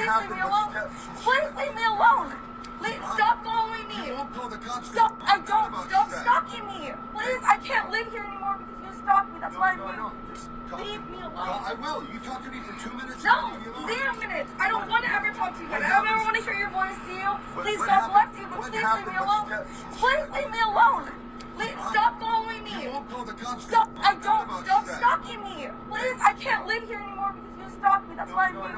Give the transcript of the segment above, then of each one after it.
Please leave me alone. Please leave me alone. Stop following me. You won't call the cops. Stop. I don't. Stop stalking me. Please, I can't live here anymore because you stalk me. That's why I'm here. Leave me alone. I will. You talk to me for 2 minutes. No, 0 minutes. I don't want to ever talk to you again. I don't ever want to hear your voice, see you. Please, God bless you, but please leave me alone. Please leave me alone. Stop following me. You won't call the cops. Stop. I don't. Stop stalking me. Please, I can't live here anymore because you stalk me. That's why I'm here.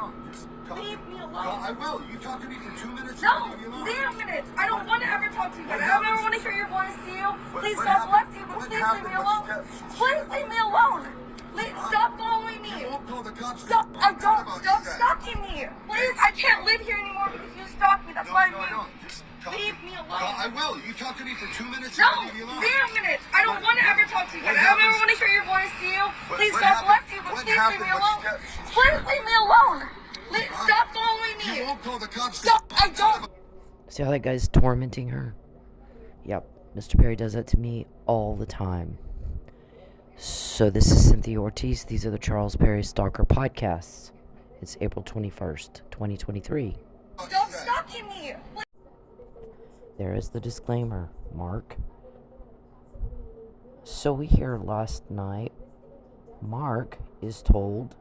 Leave me alone. I will. You talk to me for 2 minutes. No, 0 minutes. I don't want to ever talk to you again. I don't ever want to hear your voice, see you. Please, God bless you, but please leave me alone. Please leave me alone. Stop following me. You won't call the cops. Stop. I don't. Stop stalking me. Please, I can't live here anymore because you stalk me. That's why I'm here. Leave me alone. I will. You talk to me for 2 minutes. No, 0 minutes. I don't want to ever talk to you again. I don't ever want to hear your voice, see you. Please, God bless you, but please leave me alone. Please leave me alone. Stop following me. You won't call the cops. Stop. I don't. See how that guy's tormenting her? Yep, Mr. Perry does that to me all the time. So this is Cynthia Ortiz. These are the Charles Perry Stalker Podcasts. It's April 21st, 2023. Stop stalking me. There is the disclaimer, Mark. So we hear last night, Mark is told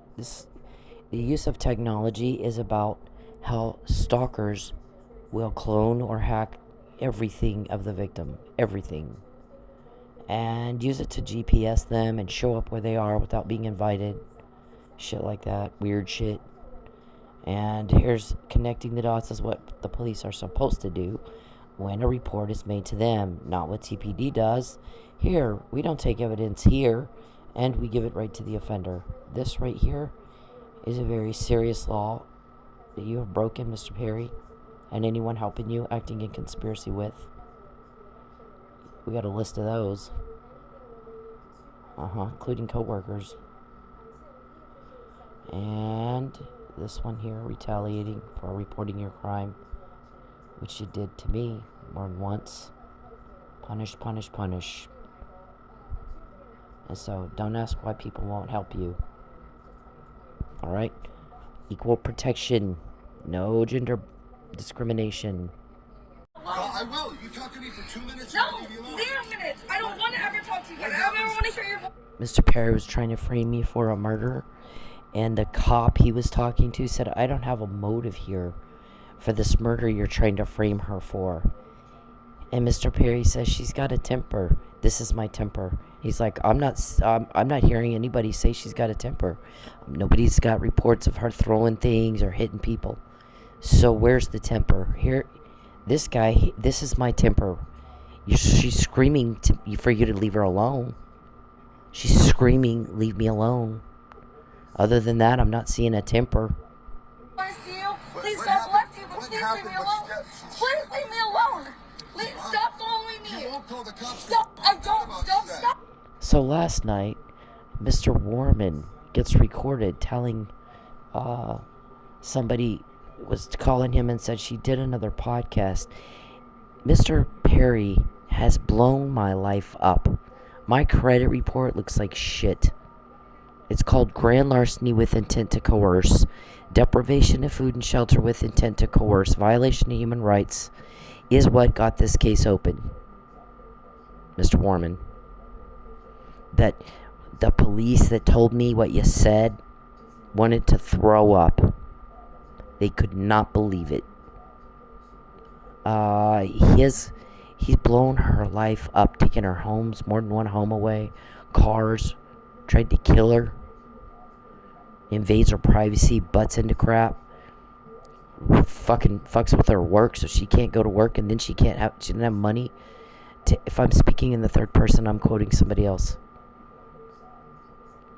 the use of technology is about how stalkers will clone or hack everything of the victim. Everything. And use it to GPS them and show up where they are without being invited. Shit like that. Weird shit. And here's connecting the dots is what the police are supposed to do when a report is made to them. Not what TPD does. Here, we don't take evidence here and we give it right to the offender. This right here is a very serious law that you have broken, Mr. Perry, and anyone helping you acting in conspiracy with. We got a list of those. Including co-workers. And this one here, retaliating for reporting your crime, which you did to me more than once. Punish, punish, punish. And so, don't ask why people won't help you. Alright? Equal protection. No gender discrimination. I will. You talk to me for 2 minutes. No, 0 minutes. I don't want to ever talk to you again. I don't ever want to hear your voice. Mr. Perry was trying to frame me for a murder, and the cop he was talking to said, I don't have a motive here for this murder you're trying to frame her for. And Mr. Perry says, she's got a temper. This is my temper. He's like, I'm not hearing anybody say she's got a temper. Nobody's got reports of her throwing things or hitting people. So where's the temper? Here, this guy, this is my temper. She's screaming for you to leave her alone. She's screaming, leave me alone. Other than that, I'm not seeing a temper. Please, God bless you, but please leave me alone. Please leave me alone. Stop following me. You won't call the cops. Stop. I don't. Stop. So last night, Mr. Warman gets recorded telling somebody was calling him and said she did another podcast. Mr. Perry has blown my life up. My credit report looks like shit. It's called grand larceny with intent to coerce, deprivation of food and shelter with intent to coerce, violation of human rights is what got this case open. Mr. Warman. That the police that told me what you said wanted to throw up. They could not believe it. He's blown her life up, taking her homes, more than one home away, cars, tried to kill her, invades her privacy, butts into crap, fucking fucks with her work so she can't go to work, and then she didn't have money. If I'm speaking in the third person, I'm quoting somebody else.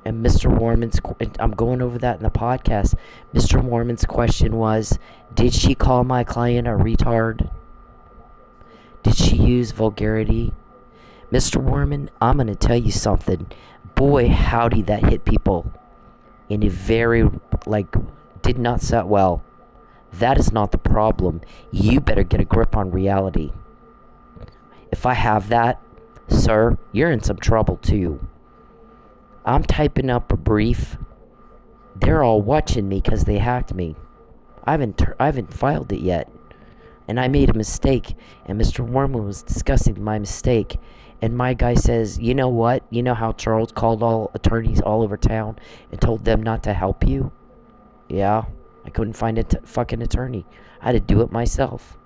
And Mr. Warman's, I'm going over that in the podcast. Mr. Warman's question was, did she call my client a retard? Did she use vulgarity? Mr. Warman, I'm going to tell you something. Boy, howdy, that hit people in a very, did not set well. That is not the problem. You better get a grip on reality. If I have that, sir, you're in some trouble too. I'm typing up a brief. They're all watching me because they hacked me. I haven't filed it yet. And I made a mistake, and Mr. Worman was discussing my mistake. And my guy says, you know what? You know how Charles called all attorneys all over town and told them not to help you? Yeah, I couldn't find a fucking attorney. I had to do it myself,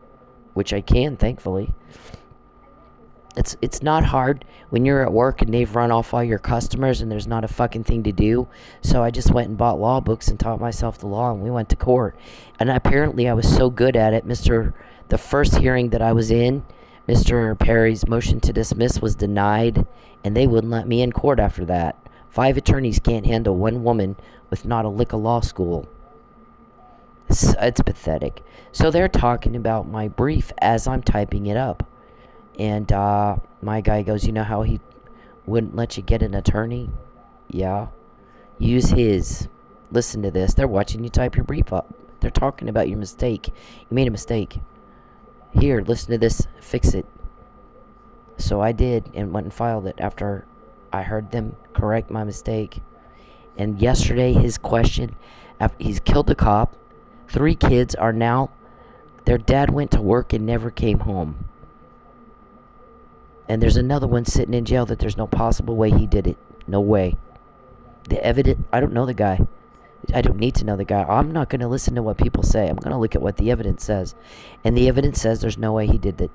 which I can, thankfully. It's not hard when you're at work and they've run off all your customers and there's not a fucking thing to do. So I just went and bought law books and taught myself the law, and we went to court. And apparently I was so good at it, the first hearing that I was in, Mr. Perry's motion to dismiss was denied, and they wouldn't let me in court after that. 5 attorneys can't handle one woman with not a lick of law school. It's pathetic. So they're talking about my brief as I'm typing it up. And my guy goes, you know how he wouldn't let you get an attorney? Yeah. Use his. Listen to this. They're watching you type your brief up. They're talking about your mistake. You made a mistake. Here, listen to this. Fix it. So I did, and went and filed it after I heard them correct my mistake. And yesterday, his question, he's killed a cop. 3 kids are now, their dad went to work and never came home. And there's another one sitting in jail that there's no possible way he did it. No way. The evidence, I don't know the guy. I don't need to know the guy. I'm not going to listen to what people say. I'm going to look at what the evidence says. And the evidence says there's no way he did it.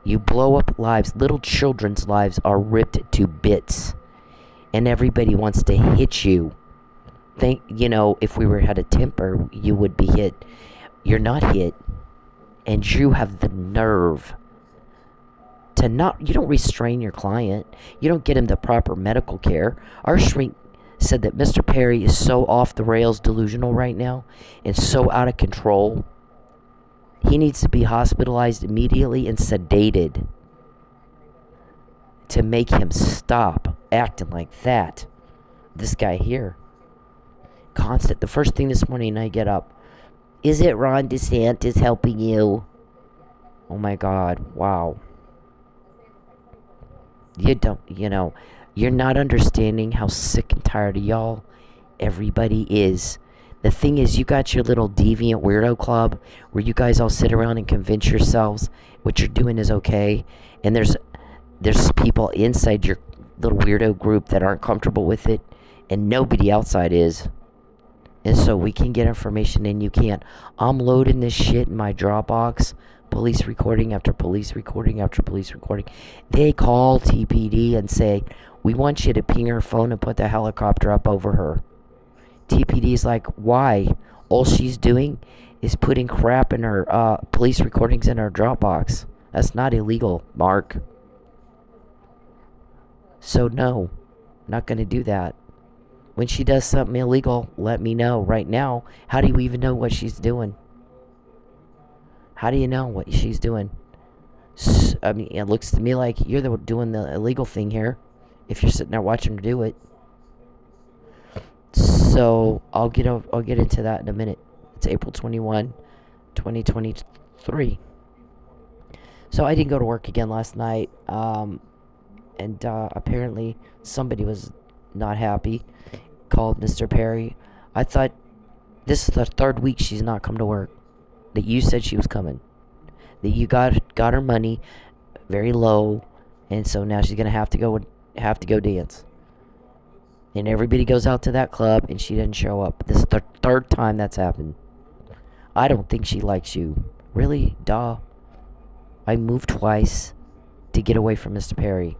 You blow up lives. Little children's lives are ripped to bits. And everybody wants to hit you. If we had a temper, you would be hit. You're not hit. And you have the nerve to you don't restrain your client. You don't get him the proper medical care. Our shrink said that Mr. Perry is so off the rails delusional right now and so out of control. He needs to be hospitalized immediately and sedated to make him stop acting like that. This guy here. Constant. The first thing this morning I get up. Is it Ron DeSantis helping you? Oh my God. Wow. You're not understanding how sick and tired of y'all everybody is. The thing is, you got your little deviant weirdo club where you guys all sit around and convince yourselves what you're doing is okay. And there's people inside your little weirdo group that aren't comfortable with it, and nobody outside is. And so we can get information and you can't. I'm loading this shit in my Dropbox. Police recording after police recording after police recording. They call TPD and say, we want you to ping her phone and put the helicopter up over her. TPD's like, why? All she's doing is putting crap in her police recordings in her Dropbox. That's not illegal, Mark. So no, not going to do that. When she does something illegal, let me know right now. How do you even know what she's doing? How do you know what she's doing? It looks to me like you're doing the illegal thing here. If you're sitting there watching her do it. So I'll get into that in a minute. It's April 21, 2023. So I didn't go to work again last night. And apparently somebody was not happy. Called Mr. Perry. I thought this is the 3rd week she's not come to work. That you said she was coming. That you got her money very low, and so now she's gonna have to go dance. And everybody goes out to that club, and she didn't show up. This is the 3rd time that's happened. I don't think she likes you. Really? Duh. I moved twice to get away from Mr. Perry.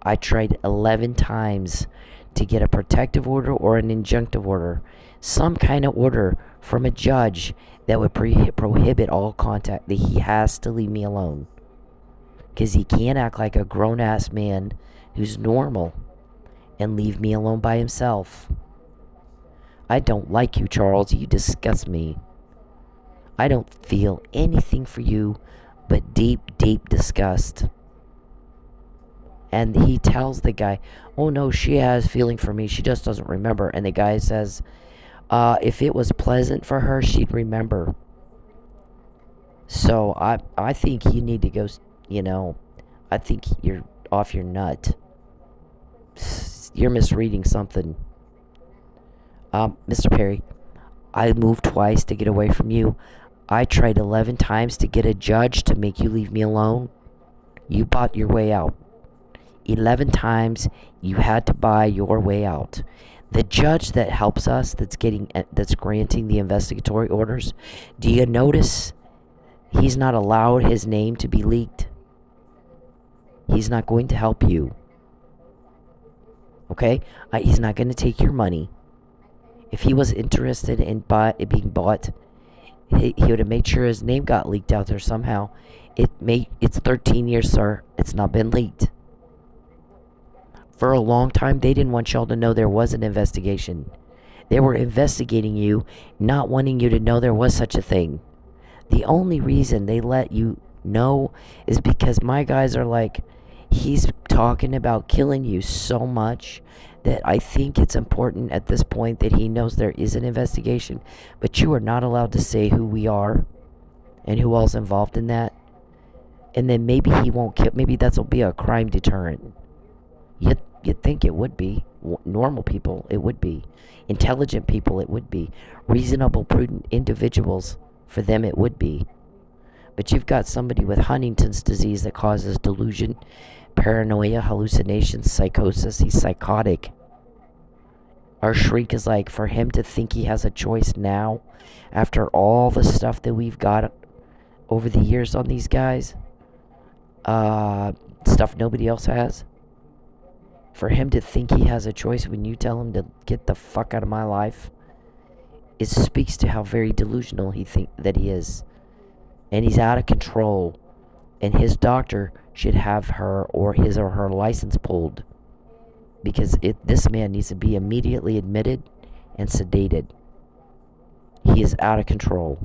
I tried 11 times to get a protective order or an injunctive order. Some kind of order from a judge that would prohibit all contact. That he has to leave me alone. Because he can't act like a grown-ass man who's normal and leave me alone by himself. I don't like you, Charles. You disgust me. I don't feel anything for you but deep, deep disgust. And he tells the guy, oh no, she has feeling for me. She just doesn't remember. And the guy says, if it was pleasant for her, she'd remember. So I think you need to go, I think you're off your nut. You're misreading something. Mr. Perry, I moved twice to get away from you. I tried 11 times to get a judge to make you leave me alone. You bought your way out. 11 times you had to buy your way out. The judge that helps us, that's granting the investigatory orders, do you notice he's not allowed his name to be leaked? He's not going to help you. Okay? He's not going to take your money. If he was interested in being bought, he would have made sure his name got leaked out there somehow. It's 13 years, sir. It's not been leaked. For a long time, they didn't want y'all to know there was an investigation. They were investigating you, not wanting you to know there was such a thing. The only reason they let you know is because my guys are like, he's talking about killing you so much that I think it's important at this point that he knows there is an investigation. But you are not allowed to say who we are and who all's involved in that. And then maybe he won't kill. Maybe that'll be a crime deterrent. You'd think it would be. Normal people, it would be. Intelligent people, it would be. Reasonable, prudent individuals, for them it would be. But you've got somebody with Huntington's disease that causes delusion, paranoia, hallucinations, psychosis. He's psychotic. Our shriek is like, for him to think he has a choice now, after all the stuff that we've got over the years on these guys, stuff nobody else has. For him to think he has a choice when you tell him to get the fuck out of my life, it speaks to how very delusional he is. And he's out of control. And his doctor should have her or her license pulled. Because this man needs to be immediately admitted and sedated. He is out of control.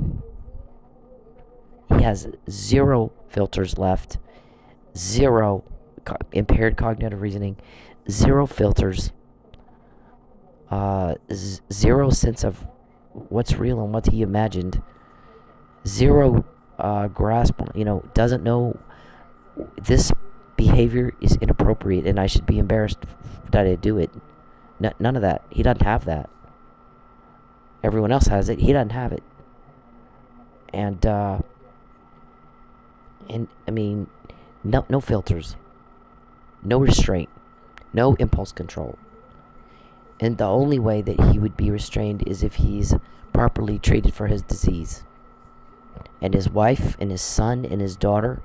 He has 0 filters left. 0 impaired cognitive reasoning. 0 filters. 0 sense of what's real and what he imagined. 0 grasp, doesn't know this behavior is inappropriate and I should be embarrassed that I do it. None of that. He doesn't have that. Everyone else has it. He doesn't have it. And I mean, no filters. No restraint. No impulse control. And the only way that he would be restrained is if he's properly treated for his disease. And his wife and his son and his daughter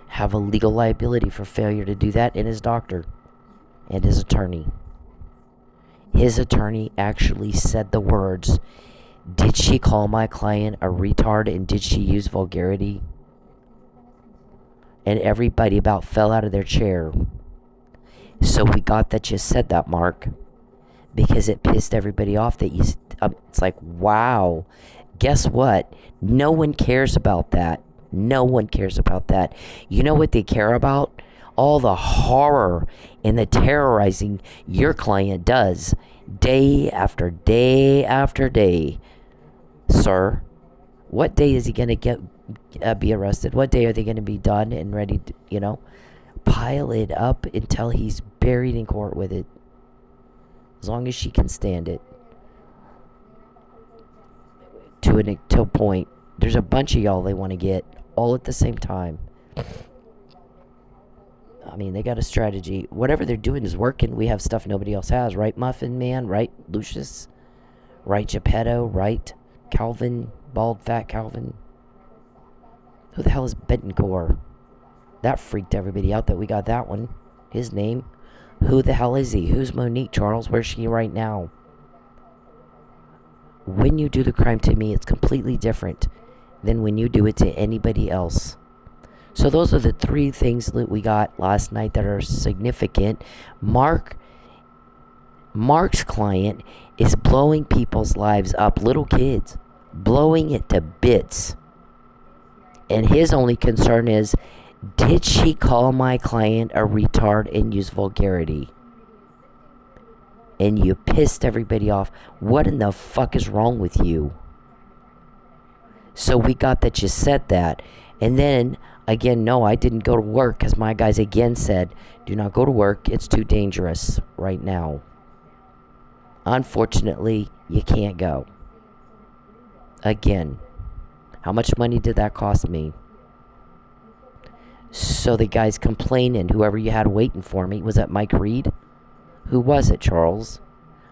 have a legal liability for failure to do that, and his doctor and his attorney. His attorney actually said the words, "Did she call my client a retard and did she use vulgarity?" And everybody about fell out of their chair. So we got that you said that, Mark, because it pissed everybody off that it's like, wow, guess what? No one cares about that. No one cares about that. You know what they care about? All the horror and the terrorizing your client does day after day after day. Sir, what day is he going to be arrested? What day are they going to be done and ready to, pile it up until he's buried in court with it? As long as she can stand it. To a point. There's a bunch of y'all they want to get all at the same time. I mean, they got a strategy. Whatever they're doing is working. We have stuff nobody else has. Right, Muffin Man? Right, Lucius? Right, Geppetto? Right, Calvin? Bald, fat Calvin? Who the hell is Betancourt? That freaked everybody out that we got that one. His name. Who the hell is he? Who's Monique, Charles? Where's she right now? When you do the crime to me, it's completely different than when you do it to anybody else. So those are the 3 things that we got last night that are significant. Mark's client is blowing people's lives up, little kids, blowing it to bits. And his only concern is, did she call my client a retard and use vulgarity? And you pissed everybody off. What in the fuck is wrong with you? So we got that you said that. And then, again, no, I didn't go to work because my guys again said, do not go to work. It's too dangerous right now. Unfortunately, you can't go. again. How much money did that cost me? So the guy's complaining, whoever you had waiting for me. Was that Mike Reed? Who was it, Charles?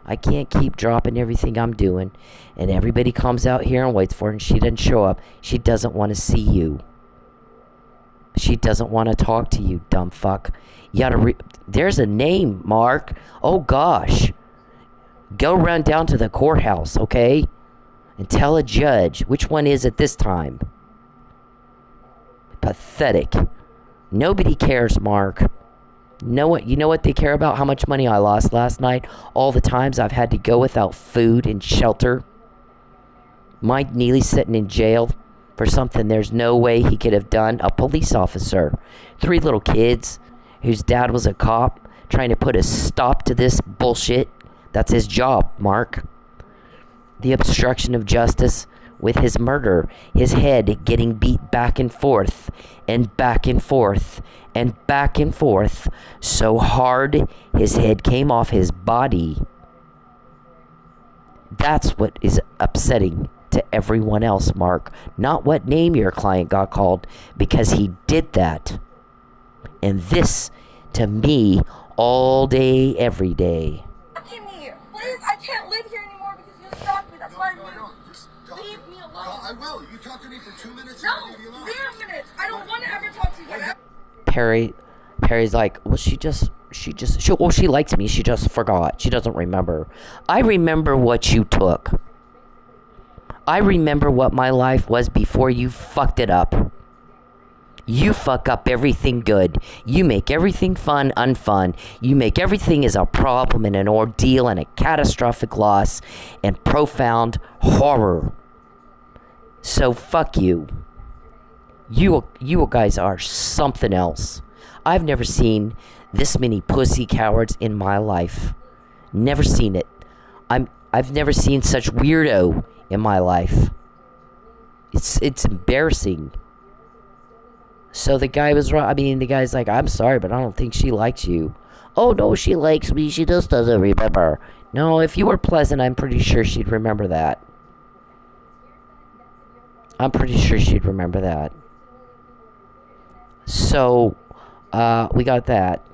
I can't keep dropping everything I'm doing, and everybody comes out here and waits for her, and she doesn't show up. She doesn't want to see you. She doesn't want to talk to you, dumb fuck. You gotta there's a name, Mark. Oh, gosh. Go run down to the courthouse, okay? And tell a judge. Which one is it this time? Pathetic. Nobody cares, Mark. You know what they care about? How much money I lost last night? All the times I've had to go without food and shelter. Mike Neely's sitting in jail for something there's no way he could have done. A police officer. 3 little kids whose dad was a cop trying to put a stop to this bullshit. That's his job, Mark. The obstruction of justice with his murder. His head getting beat back and forth and back and forth and back and forth so hard his head came off his body. That's what is upsetting to everyone else, Mark. Not what name your client got called, because he did that. And this, to me, all day, every day. Please, I can't live here anymore because you stalked me. That's why I'm here. Just Leave me alone. I will. You talk to me for 2 minutes. No, I'll leave you alone. 0 minutes. I don't want to ever talk to you again. Perry's like, well, she likes me. She just forgot. She doesn't remember. I remember what you took. I remember what my life was before you fucked it up. You fuck up everything good. You make everything fun unfun. You make everything as a problem and an ordeal and a catastrophic loss and profound horror. So fuck you. You guys are something else. I've never seen this many pussy cowards in my life. Never seen it. I've never seen such weirdo in my life. It's embarrassing. So the guy was right. I mean, the guy's like, I'm sorry, but I don't think she likes you. Oh, no, she likes me. She just doesn't remember. No, if you were pleasant, I'm pretty sure she'd remember that. I'm pretty sure she'd remember that. So, we got that.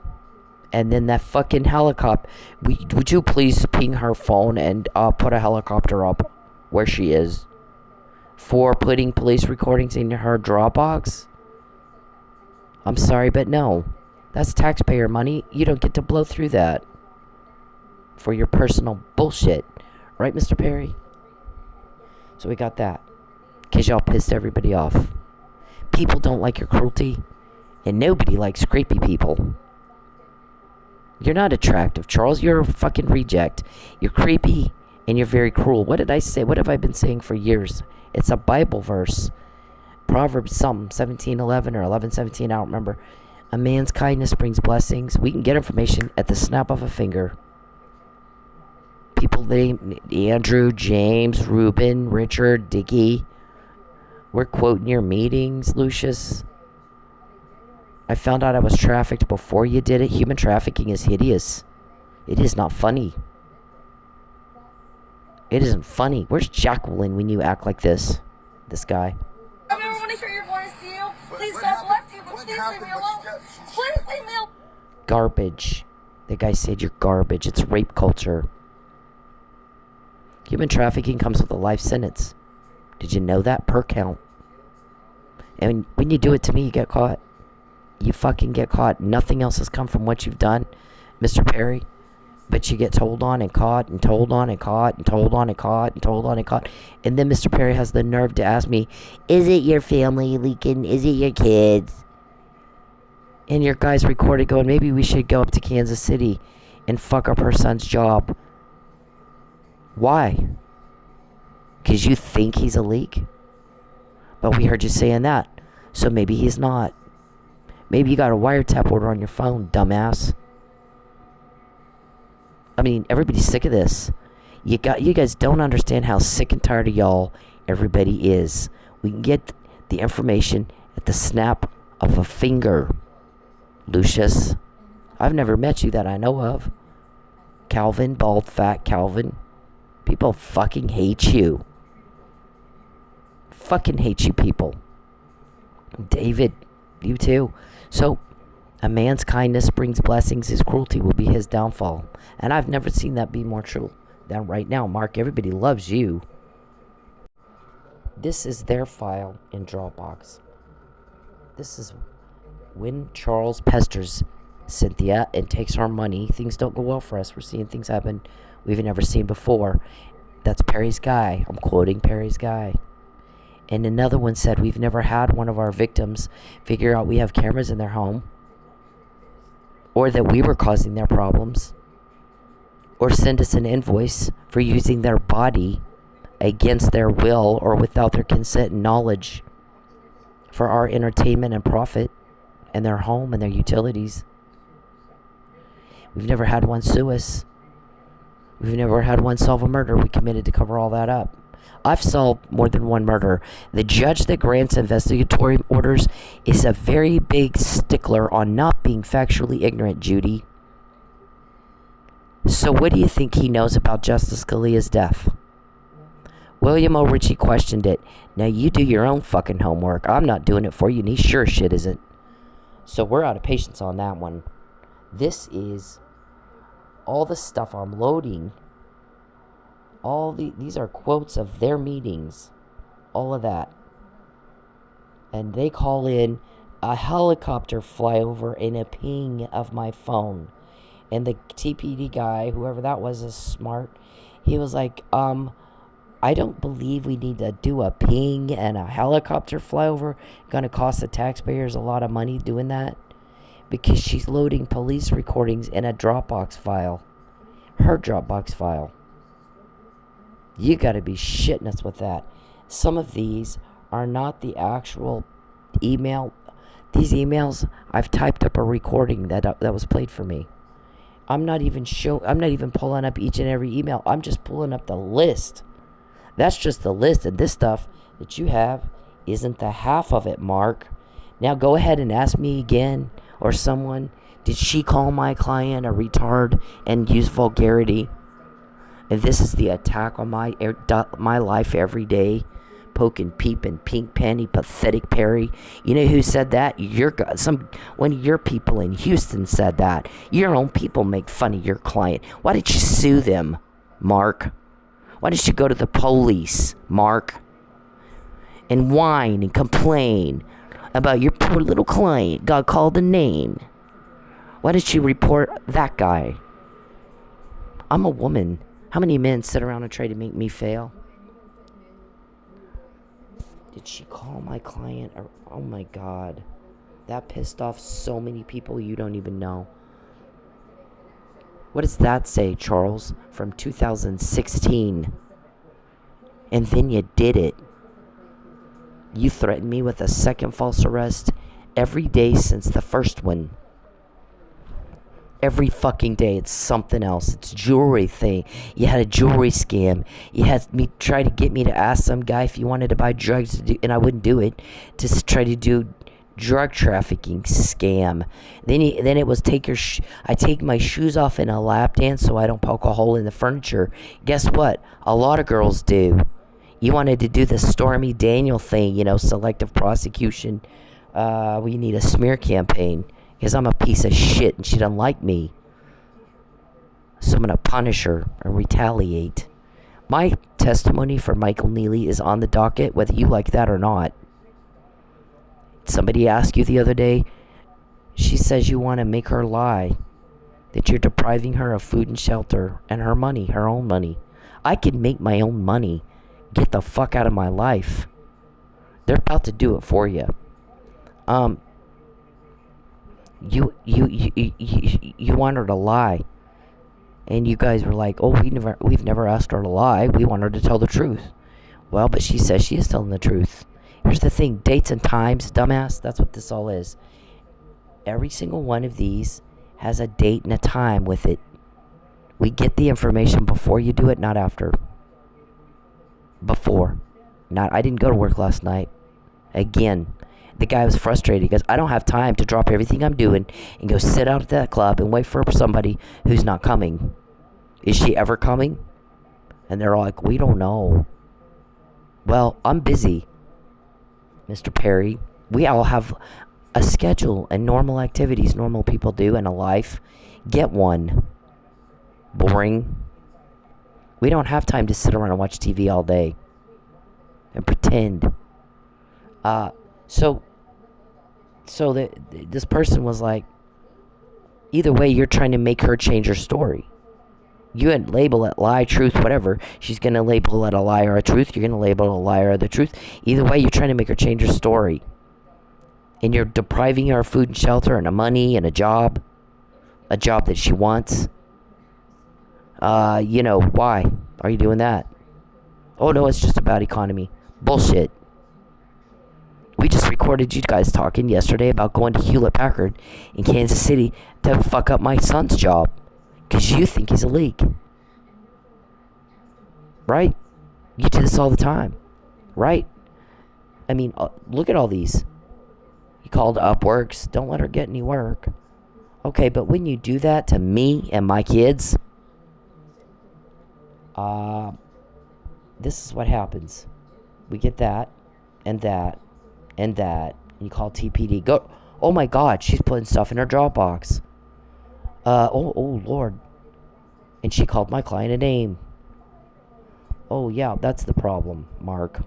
And then that fucking helicopter. Would you please ping her phone and put a helicopter up where she is? For putting police recordings in her Dropbox? I'm sorry, but no. That's taxpayer money. You don't get to blow through that for your personal bullshit. Right, Mr. Perry? So we got that. Because y'all pissed everybody off. People don't like your cruelty. And nobody likes creepy people. You're not attractive, Charles. You're a fucking reject. You're creepy and you're very cruel. What did I say? What have I been saying for years? It's a Bible verse. Proverbs something, 17:11 or 11:17, I don't remember. A man's kindness brings blessings. We can get information at the snap of a finger. People named Andrew, James, Reuben, Richard, Dickie. We're quoting your meetings, Lucius. I found out I was trafficked before you did it. Human trafficking is hideous. It is not funny. It isn't funny. Where's Jacqueline when you act like this? This guy. I never want to hear your voice, you. Please, God bless you, but please leave me alone. Please leave me alone. Garbage. The guy said you're garbage. It's rape culture. Human trafficking comes with a life sentence. Did you know that? Per count. And when you do it to me, you get caught. You fucking get caught. Nothing else has come from what you've done, Mr. Perry. But you get told on and caught and told on and caught and told on and caught and told on and caught. And then Mr. Perry has the nerve to ask me, is it your family leaking? Is it your kids? And your guys recorded going, maybe we should go up to Kansas City and fuck up her son's job. Why? Because you think he's a leak? But we heard you saying that. So maybe he's not. Maybe you got a wiretap order on your phone, dumbass. I mean, everybody's sick of this. You guys don't understand how sick and tired of y'all everybody is. We can get the information at the snap of a finger, Lucius. I've never met you that I know of. Calvin, bald, fat Calvin. People fucking hate you. fucking hate you people. David, you too. So, a man's kindness brings blessings. His cruelty will be his downfall. And I've never seen that be more true than right now. Mark, everybody loves you. This is their file in Dropbox. This is when Charles pesters Cynthia and takes our money. Things don't go well for us. We're seeing things happen we've never seen before. That's Perry's guy. I'm quoting Perry's guy. And another one said, we've never had one of our victims figure out we have cameras in their home, or that we were causing their problems, or send us an invoice for using their body against their will or without their consent and knowledge for our entertainment and profit and their home and their utilities. We've never had one sue us. We've never had one solve a murder we committed to cover all that up. I've solved more than one murder. The judge that grants investigatory orders is a very big stickler on not being factually ignorant, Judy. So what do you think he knows about Justice Scalia's death? William O. Ritchie questioned it. Now you do your own fucking homework. I'm not doing it for you, and he sure shit isn't. So we're out of patience on that one. This is all the stuff I'm loading. These are quotes of their meetings. All of that. And they call in a helicopter flyover and a ping of my phone. And the TPD guy, whoever that was, is smart. He was like, I don't believe we need to do a ping and a helicopter flyover. Going to cost the taxpayers a lot of money doing that. Because she's loading police recordings in a Dropbox file. Her Dropbox file. You got to be shitting us with that. Some of these are not the actual email. These emails, I've typed up a recording that was played for me. I'm not even pulling up each and every email. I'm just pulling up the list. That's just the list, and this stuff that you have isn't the half of it, Mark. Now go ahead and ask me again, or someone, did she call my client a retard and use vulgarity? And this is the attack on my life every day. Poking, peeping, pink panty, pathetic Perry. You know who said that? One of your people in Houston said that. Your own people make fun of your client. Why did you sue them, Mark? Why did you go to the police, Mark? And whine and complain about your poor little client got called a name. Why did you report that guy? I'm a woman. How many men sit around and try to make me fail? Did she call my client? Oh my God. That pissed off so many people you don't even know. What does that say, Charles? From 2016. And then you did it. You threatened me with a second false arrest every day since the first one. Every fucking day, it's something else. It's jewelry thing. You had a jewelry scam. You had me try to get me to ask some guy if he wanted to buy drugs, and I wouldn't do it. Just try to do drug trafficking scam. Then it was I take my shoes off in a lap dance so I don't poke a hole in the furniture. Guess what? A lot of girls do. You wanted to do the Stormy Daniel thing, selective prosecution. We need a smear campaign. Because I'm a piece of shit and she doesn't like me. So I'm going to punish her and retaliate. My testimony for Michael Neely is on the docket, whether you like that or not. Somebody asked you the other day, she says you want to make her lie. That you're depriving her of food and shelter and her money, her own money. I can make my own money. Get the fuck out of my life. They're about to do it for you. You want her to lie, and you guys were like, "Oh, we've never asked her to lie. We want her to tell the truth." Well, but she says she is telling the truth. Here's the thing: dates and times, dumbass. That's what this all is. Every single one of these has a date and a time with it. We get the information before you do it, not after. Before, not. I didn't go to work last night. Again. The guy was frustrated. He goes, I don't have time to drop everything I'm doing and go sit out at that club and wait for somebody who's not coming. Is she ever coming? And they're all like, we don't know. Well, I'm busy. Mr. Perry. We all have a schedule and normal activities normal people do in a life. Get one. Boring. We don't have time to sit around and watch TV all day and pretend. So this person was like, either way, you're trying to make her change her story. You would label it lie, truth, whatever. She's going to label it a lie or a truth. You're going to label it a lie or the truth. Either way, you're trying to make her change her story. And you're depriving her of food and shelter and a money and a job that she wants. Why are you doing that? Oh, no, it's just about economy. Bullshit. We just recorded you guys talking yesterday about going to Hewlett Packard in Kansas City to fuck up my son's job. Because you think he's a leak. Right? You do this all the time. Right? I mean, look at all these. You called Upworks. Don't let her get any work. Okay, but when you do that to me and my kids, this is what happens. We get that, and that, and that. And you call TPD. Go. Oh my God, she's putting stuff in her Dropbox. Oh Lord. And she called my client a name. Oh yeah, that's the problem, Mark.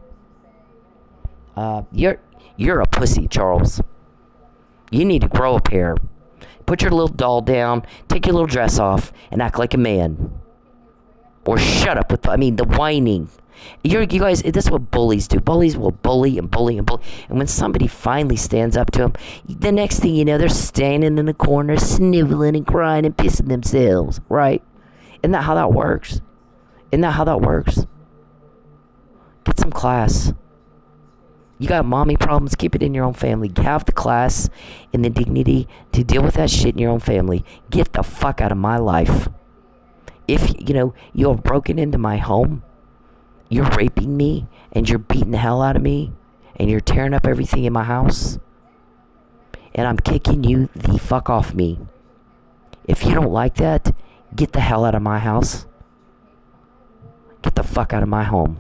You're a pussy, Charles. You need to grow a pair. Put your little doll down, take your little dress off, and act like a man. Or shut up with the whining. You guys, this is what bullies do. Bullies will bully and bully and bully. And when somebody finally stands up to them, the next thing you know, they're standing in the corner, sniveling and crying and pissing themselves, right? Isn't that how that works? Get some class. You got mommy problems, keep it in your own family. Have the class and the dignity to deal with that shit in your own family. Get the fuck out of my life. If, you have broken into my home, you're raping me, and you're beating the hell out of me, and you're tearing up everything in my house, and I'm kicking you the fuck off me. If you don't like that, get the hell out of my house. Get the fuck out of my home.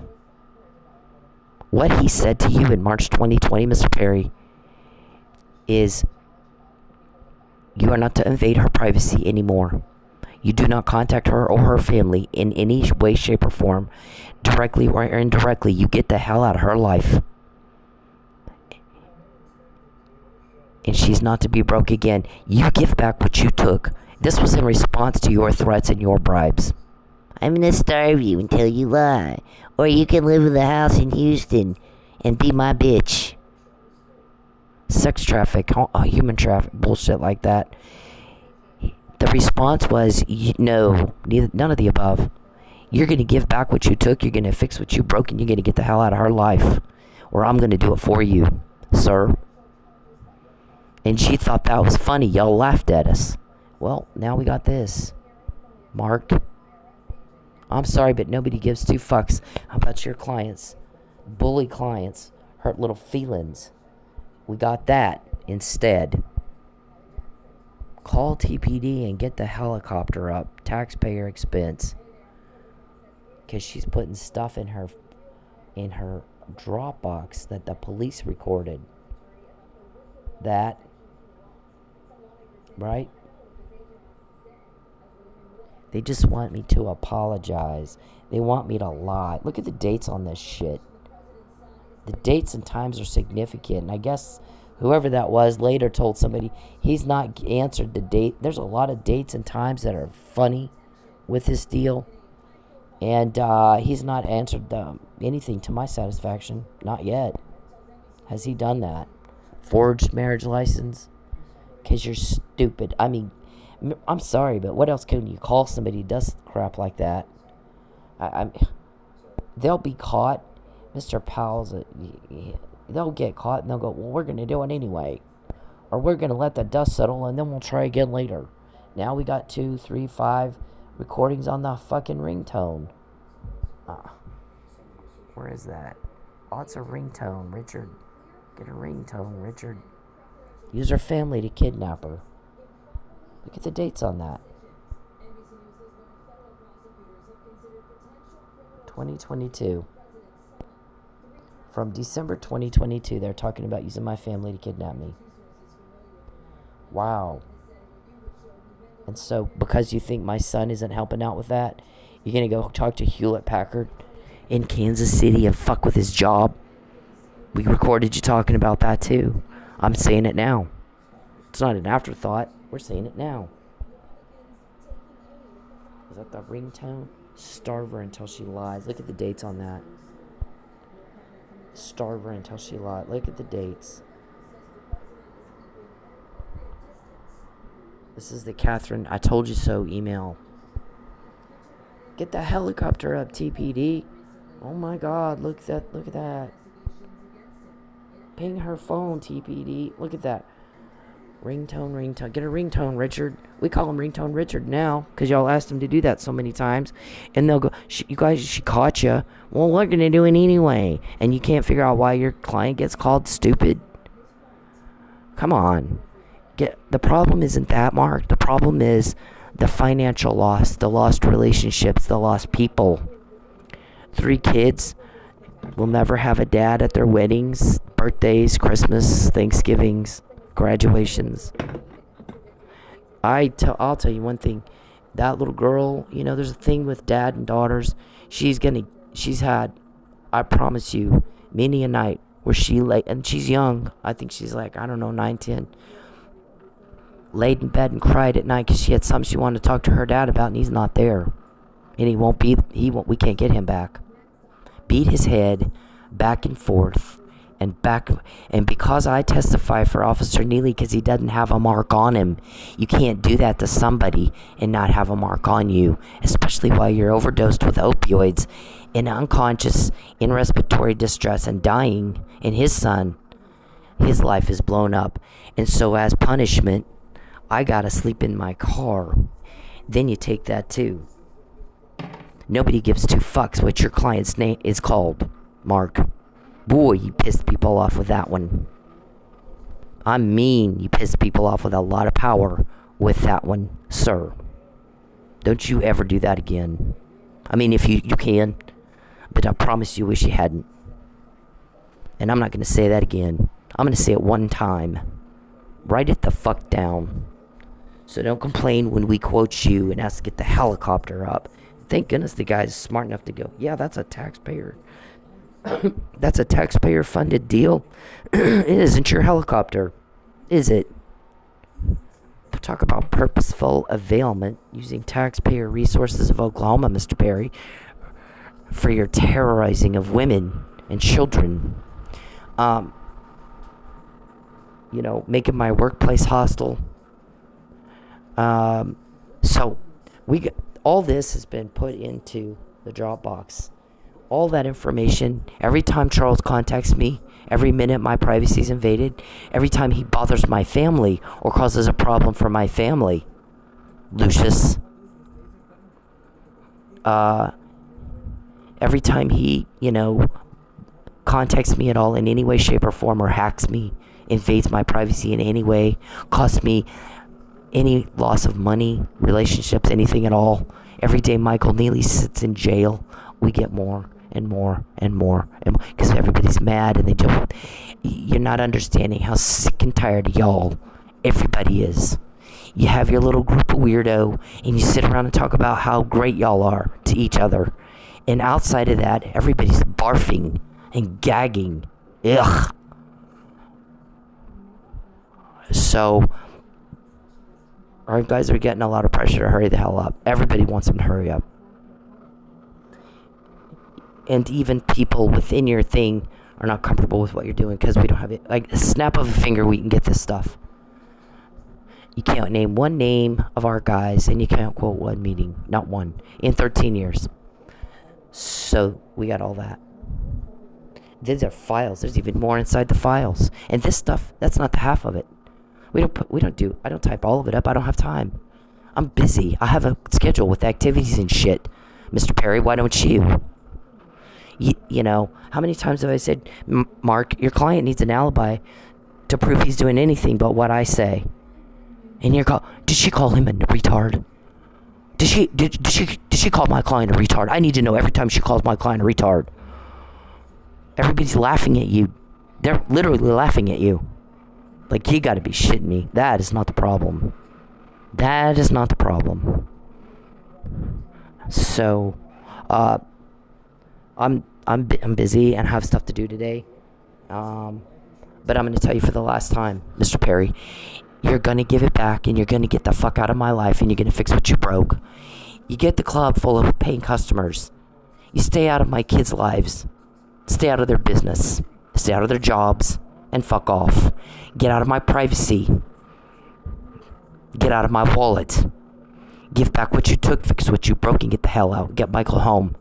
What he said to you in March 2020, Mr. Perry, is you are not to invade her privacy anymore. You do not contact her or her family in any way, shape, or form, directly or indirectly. You get the hell out of her life. And she's not to be broke again. You give back what you took. This was in response to your threats and your bribes. I'm going to starve you until you lie. Or you can live in the house in Houston and be my bitch. Sex traffic, human traffic, bullshit like that. The response was, no, none of the above. You're going to give back what you took. You're going to fix what you broke, and you're going to get the hell out of her life. Or I'm going to do it for you, sir. And she thought that was funny. Y'all laughed at us. Well, now we got this. Mark. I'm sorry, but nobody gives two fucks about your clients. Bully clients. Hurt little feelings. We got that instead. Call TPD and get the helicopter up. Taxpayer expense. Because she's putting stuff in her Dropbox that the police recorded. That. Right? They just want me to apologize. They want me to lie. Look at the dates on this shit. The dates and times are significant. And I guess whoever that was later told somebody he's not answered the date. There's a lot of dates and times that are funny with this deal. And he's not answered anything to my satisfaction. Not yet. Has he done that? Forged marriage license? Because you're stupid. I'm sorry, but what else can you call somebody who does crap like that? They'll be caught. Mr. Powell's, they'll get caught and they'll go, well, we're going to do it anyway. Or we're going to let the dust settle and then we'll try again later. Now we got 2, 3, 5 recordings on the fucking ringtone. Where is that? Oh, it's a ringtone, Richard. Get a ringtone, Richard. Use her family to kidnap her. Look at the dates on that. 2022. From December 2022, they're talking about using my family to kidnap me. Wow. And so, because you think my son isn't helping out with that, you're going to go talk to Hewlett Packard in Kansas City and fuck with his job? We recorded you talking about that too. I'm saying it now. It's not an afterthought. We're saying it now. Is that the ringtone? Starve her until she lies. Look at the dates on that. Starve her until she lies. Look at the dates. This is the Catherine I told you so email. Get the helicopter up, TPD. Oh my God, look at that. Ping her phone, TPD. Look at that. Ringtone. Get a ringtone, Richard. We call him Ringtone Richard now, because y'all asked him to do that so many times. And they'll go, you guys, she caught you. Well, we're going to do it anyway. And you can't figure out why your client gets called stupid. Come on. The problem isn't that, Mark. The problem is the financial loss, the lost relationships, the lost people. 3 kids will never have a dad at their weddings, birthdays, Christmas, Thanksgivings, graduations. I'll tell you one thing. That little girl, there's a thing with dad and daughters. She's had, I promise you, many a night where she lay, and she's young. I think she's like, 9, 10. Laid in bed and cried at night because she had something she wanted to talk to her dad about, and he's not there. And we can't get him back. Beat his head back and forth and because I testify for Officer Neely because he doesn't have a mark on him, you can't do that to somebody and not have a mark on you, especially while you're overdosed with opioids and unconscious in respiratory distress and dying. And his son, his life is blown up. And so as punishment, I gotta sleep in my car. Then you take that too. Nobody gives 2 fucks what your client's name is called, Mark. Boy, you pissed people off with that one. I mean, you pissed people off with a lot of power with that one, sir. Don't you ever do that again. I mean, if you can, but I promise you wish you hadn't. And I'm not gonna say that again. I'm gonna say it one time. Write it the fuck down. So don't complain when we quote you and ask to get the helicopter up. Thank goodness the guy's smart enough to go, yeah, that's a taxpayer. That's a taxpayer-funded deal. It isn't your helicopter, is it? Talk about purposeful availment using taxpayer resources of Oklahoma, Mr. Perry, for your terrorizing of women and children. Making my workplace hostile. So all this has been put into the Dropbox. All that information, every time Charles contacts me, every minute my privacy is invaded, every time he bothers my family or causes a problem for my family, Lucius, every time he, contacts me at all in any way, shape, or form, or hacks me, invades my privacy in any way, costs me any loss of money, relationships, anything at all. Every day Michael Neely sits in jail, we get more and more and more, because everybody's mad and you're not understanding how sick and tired of y'all everybody is. You have your little group of weirdo and you sit around and talk about how great y'all are to each other, and outside of that everybody's barfing and gagging. Ugh. So our guys are getting a lot of pressure to hurry the hell up. Everybody wants them to hurry up. And even people within your thing are not comfortable with what you're doing because we don't have it. Like a snap of a finger, we can get this stuff. You can't name one name of our guys, and you can't quote one meeting. Not one. In 13 years. So we got all that. These are files. There's even more inside the files. And this stuff, that's not the half of it. I don't type all of it up. I don't have time. I'm busy. I have a schedule with activities and shit. Mr. Perry, why don't you? How many times have I said, Mark, your client needs an alibi to prove he's doing anything but what I say. And did she call him a retard? Did she call my client a retard? I need to know every time she calls my client a retard. Everybody's laughing at you. They're literally laughing at you. Like, you gotta be shitting me. That is not the problem. That is not the problem. So, I'm busy and have stuff to do today. But I'm gonna tell you for the last time, Mr. Perry, you're gonna give it back and you're gonna get the fuck out of my life and you're gonna fix what you broke. You get the club full of paying customers. You stay out of my kids' lives. Stay out of their business. Stay out of their jobs. And fuck off. Get out of my privacy. Get out of my wallet. Give back what you took, fix what you broke, and get the hell out. Get Michael home.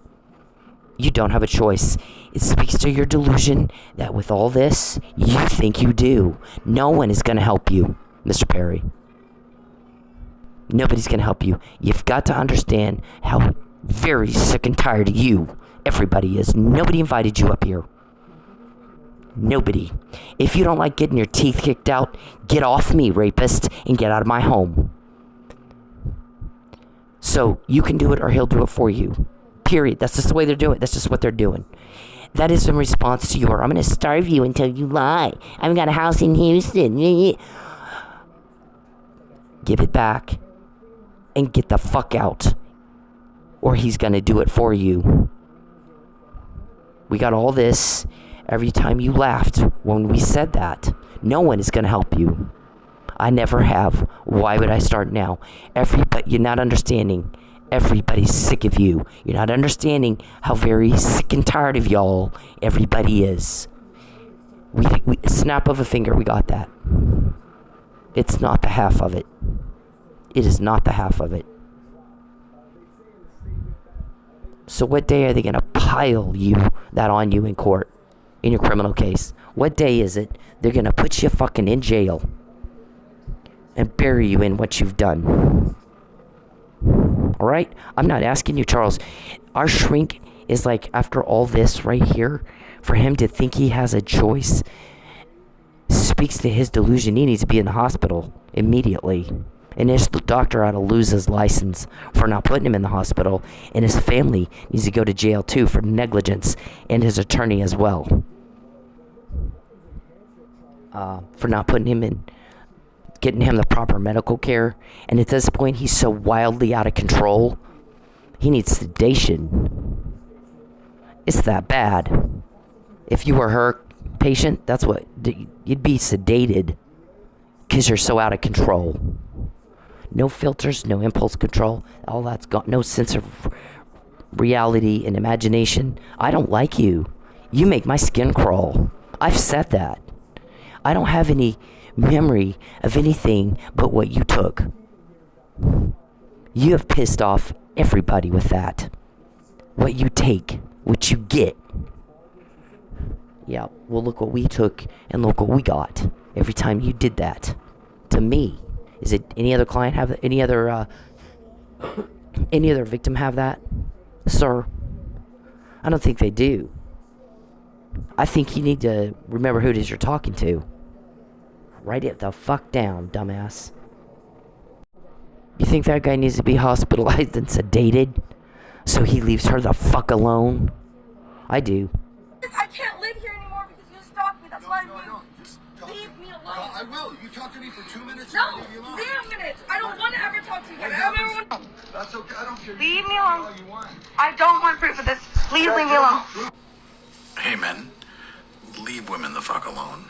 You don't have a choice. It speaks to your delusion that with all this, you think you do. No one is going to help you, Mr. Perry. Nobody's going to help you. You've got to understand how very sick and tired of you everybody is. Nobody invited you up here. Nobody. If you don't like getting your teeth kicked out, get off me, rapist, and get out of my home. So you can do it or he'll do it for you. Period. That's just the way they're doing it. That's just what they're doing. That is in response to your, I'm going to starve you until you lie. I've got a house in Houston. Give it back and get the fuck out. Or he's going to do it for you. We got all this. Every time you laughed when we said that, no one is going to help you. I never have. Why would I start now? You're not understanding. Everybody's sick of you. You're not understanding how very sick and tired of y'all everybody is. We snap of a finger, we got that. It's not the half of it. It is not the half of it. So what day are they going to pile that on you in court? In your criminal case? What day is it they're gonna put you fucking in jail and bury you in what you've done? Alright? I'm not asking you, Charles. Our shrink is like, after all this right here, for him to think he has a choice speaks to his delusion. He needs to be in the hospital immediately. And his doctor ought to lose his license for not putting him in the hospital. And his family needs to go to jail too for negligence, and his attorney as well. For not putting him in, getting him the proper medical care. And at this point, he's so wildly out of control. He needs sedation. It's that bad. If you were her patient, that's what, you'd be sedated. Because you're so out of control. No filters, no impulse control. All that's gone. No sense of reality and imagination. I don't like you. You make my skin crawl. I've said that. I don't have any memory of anything but what you took. You have pissed off everybody with that. What you take, what you get. Yeah, well, look what we took and look what we got every time you did that to me. Is it any other client have any other victim have that, sir? I don't think they do. I think you need to remember who it is you're talking to. Write it the fuck down, dumbass. You think that guy needs to be hospitalized and sedated so he leaves her the fuck alone? I do. I can't live here anymore because you stalked me. That's why leave me alone. I will. You talk to me for 2 minutes. No, and I'll leave you alone. 0 minutes. I don't want to ever talk to you guys. I don't ever want. That's okay. I don't care. Leave me You alone. all you want. I don't want proof of this. Please leave me alone. Hey men, leave women the fuck alone.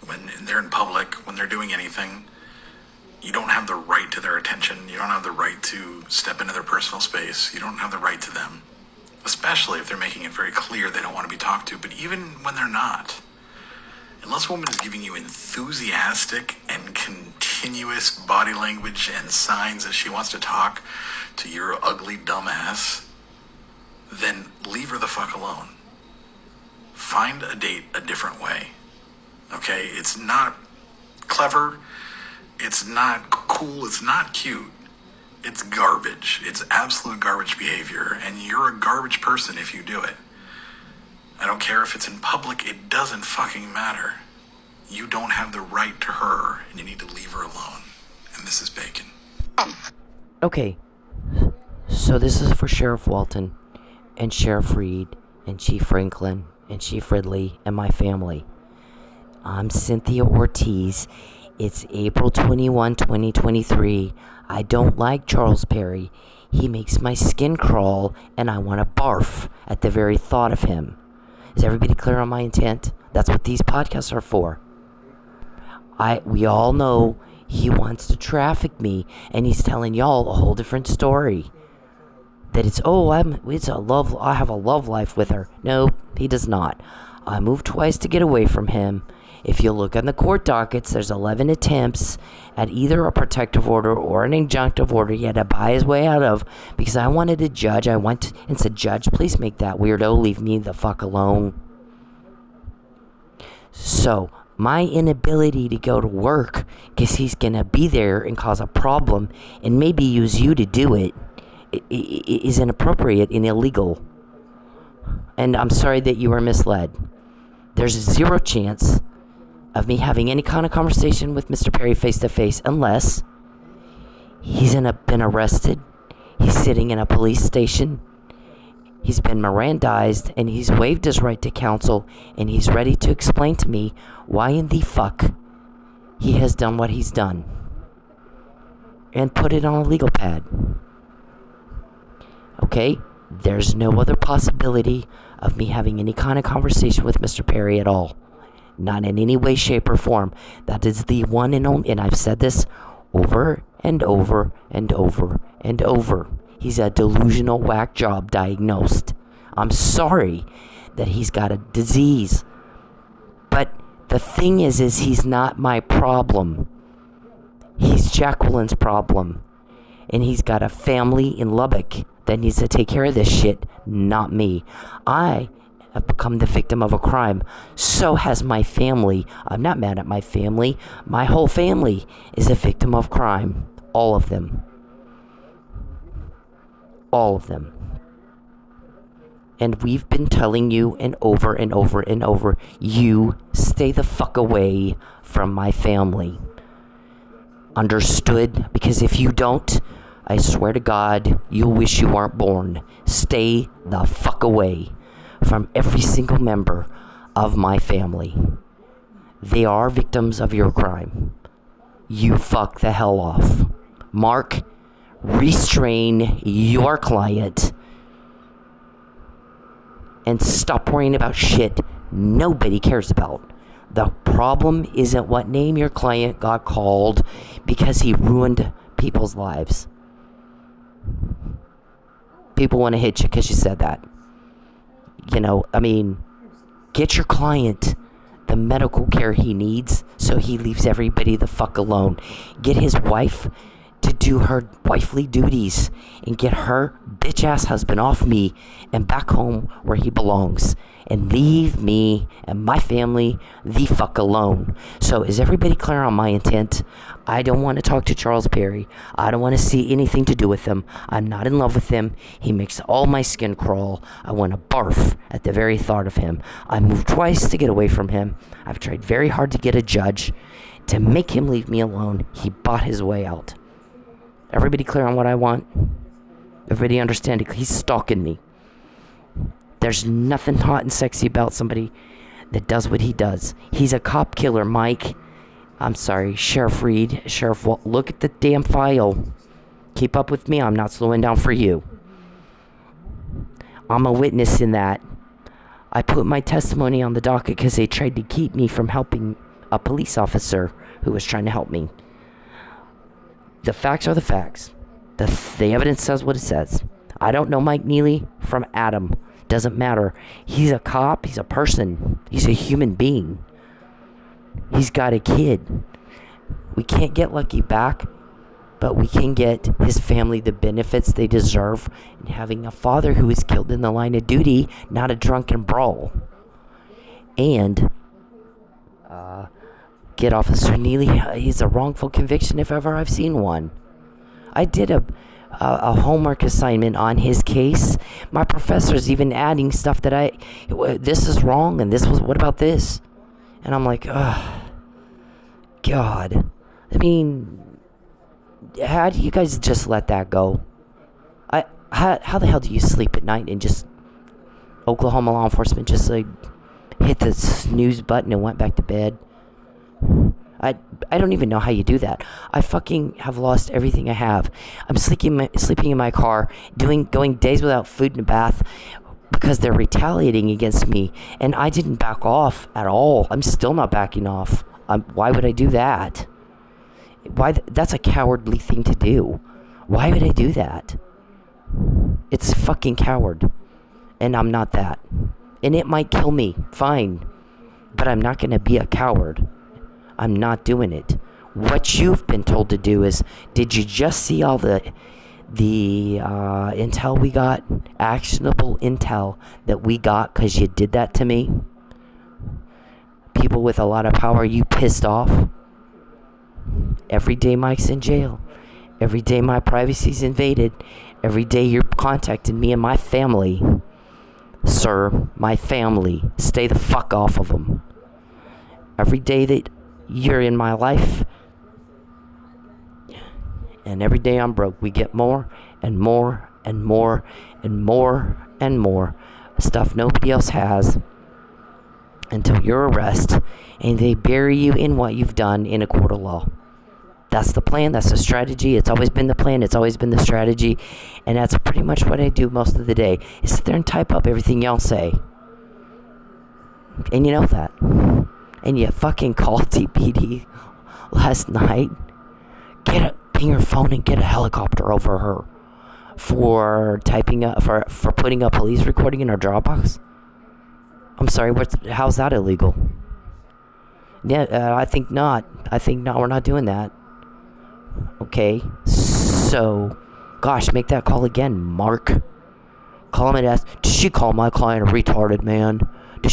When they're in public, when they're doing anything, you don't have the right to their attention. You don't have the right to step into their personal space. You don't have the right to them. Especially if they're making it very clear they don't want to be talked to. But even when they're not, unless a woman is giving you enthusiastic and continuous body language and signs that she wants to talk to your ugly dumb ass, then leave her the fuck alone. Find a date a different way. Okay? It's not clever. It's not cool. It's not cute. It's garbage. It's absolute garbage behavior. And you're a garbage person if you do it. I don't care if it's in public. It doesn't fucking matter. You don't have the right to her, and you need to leave her alone. And this is Bacon. Okay. So this is for Sheriff Walton and Sheriff Reed and Chief Franklin and Chief Ridley and my family. I'm Cynthia Ortiz. It's April 21, 2023. I don't like Charles Perry. He makes my skin crawl, and I want to barf at the very thought of him. Is everybody clear on my intent? That's what these podcasts are for. We all know he wants to traffic me, and he's telling y'all a whole different story. That I have a love life with her. No, he does not. I moved twice to get away from him. If you look on the court dockets, there's 11 attempts at either a protective order or an injunctive order he had to buy his way out of because I wanted a judge. I went and said, Judge, please make that weirdo leave me the fuck alone. So, my inability to go to work because he's going to be there and cause a problem and maybe use you to do it is inappropriate and illegal. And I'm sorry that you were misled. There's zero chance of me having any kind of conversation with Mr. Perry face to face unless he's been arrested, he's sitting in a police station, he's been Mirandized, and he's waived his right to counsel, and he's ready to explain to me why in the fuck he has done what he's done. And put it on a legal pad. Okay? There's no other possibility of me having any kind of conversation with Mr. Perry at all. Not in any way, shape, or form. That is the one and only, and I've said this over and over and over and over. He's a delusional whack job diagnosed. I'm sorry that he's got a disease. But the thing is he's not my problem. He's Jacqueline's problem. And he's got a family in Lubbock that needs to take care of this shit, not me. I have become the victim of a crime. So has my family. I'm not mad at my family. My whole family is a victim of crime. All of them. All of them. And we've been telling you and over and over and over, you stay the fuck away from my family. Understood? Because if you don't, I swear to God, you'll wish you weren't born. Stay the fuck away from every single member of my family. They are victims of your crime. You fuck the hell off. Mark, restrain your client and stop worrying about shit nobody cares about. The problem isn't what name your client got called because he ruined people's lives. People want to hit you because you said that. Get your client the medical care he needs so he leaves everybody the fuck alone. Get his wife to do her wifely duties and get her bitch ass husband off me and back home where he belongs and leave me and my family the fuck alone. So is everybody clear on my intent? I don't want to talk to Charles Perry. I don't want to see anything to do with him. I'm not in love with him. He makes all my skin crawl. I want to barf at the very thought of him. I moved twice to get away from him. I've tried very hard to get a judge to make him leave me alone. He bought his way out. Everybody clear on what I want? Everybody understand it? He's stalking me. There's nothing hot and sexy about somebody that does what he does. He's a cop killer, Mike. I'm sorry, Sheriff Reed. Sheriff, look at the damn file. Keep up with me. I'm not slowing down for you. I'm a witness in that. I put my testimony on the docket because they tried to keep me from helping a police officer who was trying to help me. The facts are the facts. The evidence says what it says. I don't know Mike Neely from Adam. Doesn't matter. He's a cop. He's a person. He's a human being. He's got a kid. We can't get Lucky back, but we can get his family the benefits they deserve in having a father who was killed in the line of duty, not a drunken brawl. And get Officer Neely. He's a wrongful conviction if ever I've seen one. I did a homework assignment on his case. My professor's even adding stuff that this is wrong and what about this? And I'm like, ugh, God. I mean, how do you guys just let that go? How the hell do you sleep at night and just Oklahoma law enforcement just like hit the snooze button and went back to bed. I don't even know how you do that. I fucking have lost everything I have. I'm sleeping in my car, going days without food and a bath because they're retaliating against me, and I didn't back off at all. I'm still not backing off. Why would I do that? That's a cowardly thing to do. Why would I do that? It's fucking coward, and I'm not that. And it might kill me, fine, but I'm not gonna be a coward. I'm not doing it. What you've been told to do is, did you just see all the intel we got? Actionable intel that we got because you did that to me? People with a lot of power, you pissed off? Every day Mike's in jail. Every day my privacy's invaded. Every day you're contacting me and my family. Sir, my family. Stay the fuck off of them. Every day that you're in my life, and every day I'm broke, we get more and more and more and more and more stuff nobody else has until your arrest, and they bury you in what you've done in a court of law. That's the plan. That's the strategy. It's always been the plan. It's always been the strategy. And that's pretty much what I do most of the day, is sit there and type up everything y'all say. And you know that. And you fucking called TPD last night. Ping her phone and get a helicopter over her for typing up, for putting a police recording in her Dropbox. I'm sorry, how's that illegal? Yeah, I think not. We're not doing that. Okay, so, gosh, make that call again, Mark. Call him and ask, did she call my client a retarded man? Did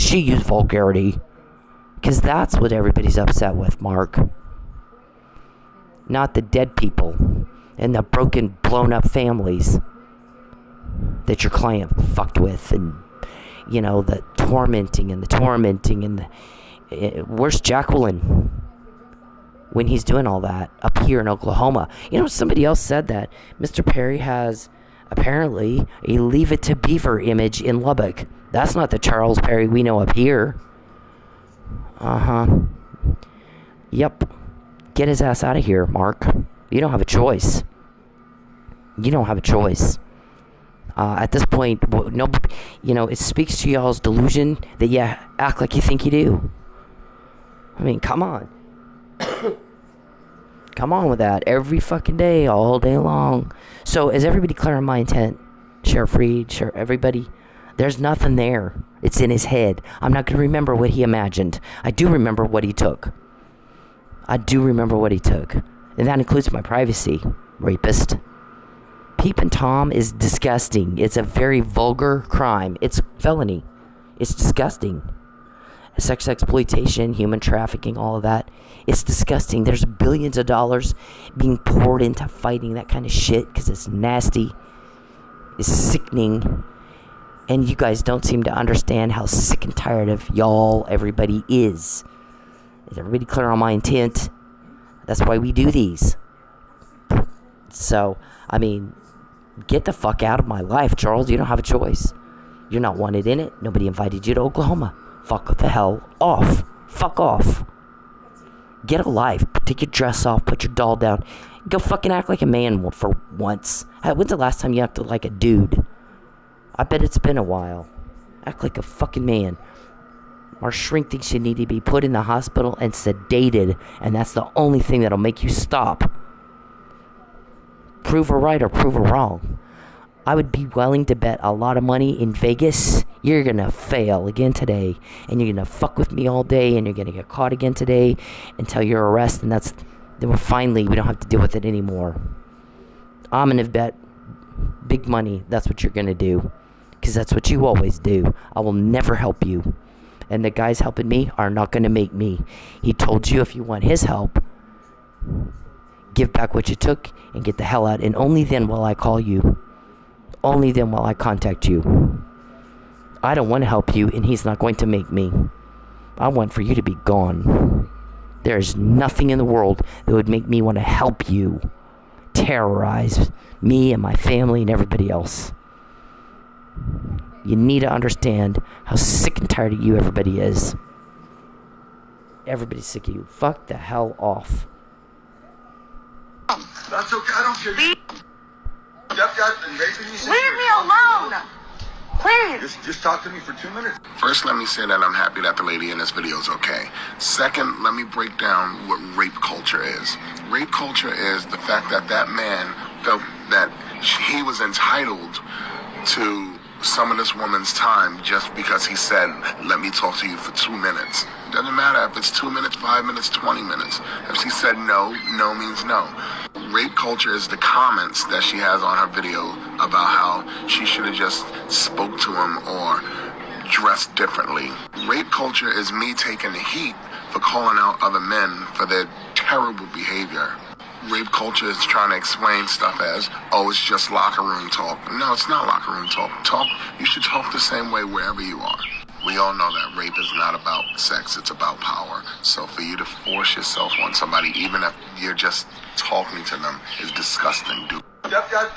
she use vulgarity? Because that's what everybody's upset with, Mark. Not the dead people and the broken, blown up families that your client fucked with, and, you know, the tormenting and where's Jacqueline when he's doing all that up here in Oklahoma? You know, somebody else said that Mr. Perry has apparently a Leave It to Beaver image in Lubbock. That's not the Charles Perry we know up here. Yep. Get his ass out of here, Mark. You don't have a choice. At this point, no, you know, it speaks to y'all's delusion that you act like you think you do. I mean, come on. Come on with that. Every fucking day, all day long. So, is everybody clear on my intent? Sheriff Reed, everybody? There's nothing there. It's in his head. I'm not going to remember what he imagined. I do remember what he took. And that includes my privacy, rapist. Peeping Tom is disgusting. It's a very vulgar crime. It's felony. It's disgusting. Sex exploitation, human trafficking, all of that. It's disgusting. There's billions of dollars being poured into fighting that kind of shit because it's nasty. It's sickening. And you guys don't seem to understand how sick and tired of y'all everybody is. Is everybody clear on my intent? That's why we do these. So, I mean, get the fuck out of my life, Charles. You don't have a choice. You're not wanted in it. Nobody invited you to Oklahoma. Fuck the hell off. Fuck off. Get a life. Take your dress off. Put your doll down. Go fucking act like a man for once. When's the last time you acted like a dude? I bet it's been a while. Act like a fucking man. Our shrink thinks you need to be put in the hospital and sedated, and that's the only thing that'll make you stop. Prove her right or prove her wrong. I would be willing to bet a lot of money in Vegas you're gonna fail again today, and you're gonna fuck with me all day, and you're gonna get caught again today until you're arrested, and then we don't have to deal with it anymore. I'm gonna bet big money that's what you're gonna do, because that's what you always do. I will never help you, and the guys helping me are not gonna make me. He told you if you want his help, give back what you took and get the hell out, and only then will I call you. Only then will I contact you. I don't want to help you, and he's not going to make me. I want for you to be gone. There's nothing in the world that would make me want to help you terrorize me and my family and everybody else. You need to understand how sick and tired of you everybody is. Everybody's sick of you. Fuck the hell off. That's okay. I don't care. That guy's been raping you. Leave me alone! Please! Just talk to me for 2 minutes. First, let me say that I'm happy that the lady in this video is okay. Second, let me break down what rape culture is. Rape culture is the fact that that man felt that he was entitled to some of this woman's time just because he said, let me talk to you for 2 minutes. It doesn't matter if it's 2 minutes, 5 minutes, 20 minutes. If she said no, no means no. Rape culture is the comments that she has on her video about how she should have just spoke to him or dressed differently. Rape culture is me taking the heat for calling out other men for their terrible behavior. Rape culture is trying to explain stuff as, oh, it's just locker room talk. No, it's not locker room talk. You should talk the same way wherever you are. We all know that rape is not about sex, it's about power. So for you to force yourself on somebody, even if you're just talking to them, is disgusting, dude. That guy